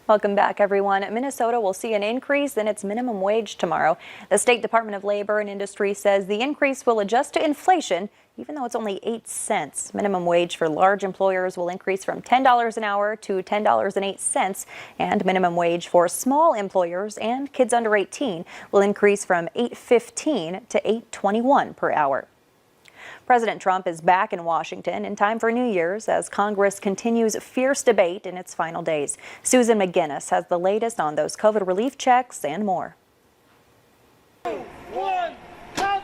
Welcome back, everyone. Minnesota will see an increase in its minimum wage tomorrow. The State Department of Labor and Industry says the increase will adjust to inflation, even though it's only 8 cents. Minimum wage for large employers will increase from $10 an hour to $10.08, and minimum wage for small employers and kids under 18 will increase from $8.15 to $8.21 per hour. President Trump is back in Washington in time for New Year's as Congress continues fierce debate in its final days. Susan McGinnis has the latest on those COVID relief checks and more.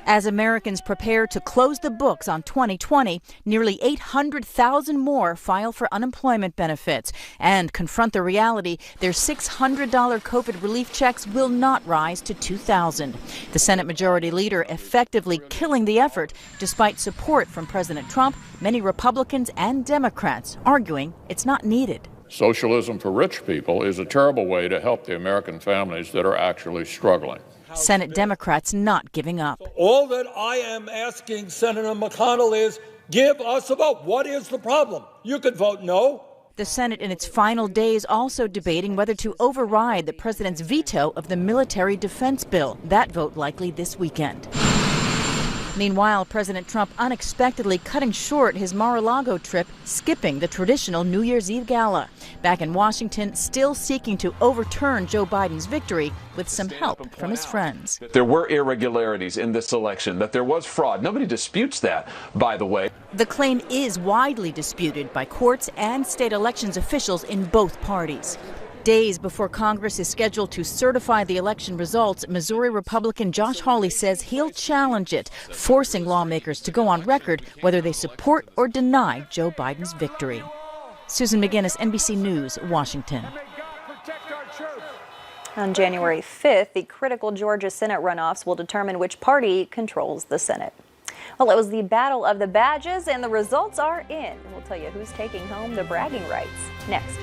As Americans prepare to close the books on 2020, nearly 800,000 more file for unemployment benefits and confront the reality their $600 COVID relief checks will not rise to $2,000. The Senate Majority Leader effectively killing the effort despite support from President Trump, many Republicans and Democrats arguing it's not needed. Socialism for rich people is a terrible way to help the American families that are actually struggling. Senate Democrats not giving up. All that I am asking Senator McConnell is give us a vote. What is the problem? You could vote no. The Senate in its final days also debating whether to override the president's veto of the military defense bill. That vote likely this weekend. Meanwhile, President Trump unexpectedly cutting short his Mar-a-Lago trip, skipping the traditional New Year's Eve gala. Back in Washington, still seeking to overturn Joe Biden's victory with some help from his friends. There were irregularities in this election, that there was fraud. Nobody disputes that, by the way. The claim is widely disputed by courts and state elections officials in both parties. Days before Congress is scheduled to certify the election results, Missouri Republican Josh Hawley says he'll challenge it, forcing lawmakers to go on record whether they support or deny Joe Biden's victory. Susan McGinnis, NBC News, Washington. On January 5th, the critical Georgia Senate runoffs will determine which party controls the Senate. Well, it was the battle of the badges, and the results are in. We'll tell you who's taking home the bragging rights next.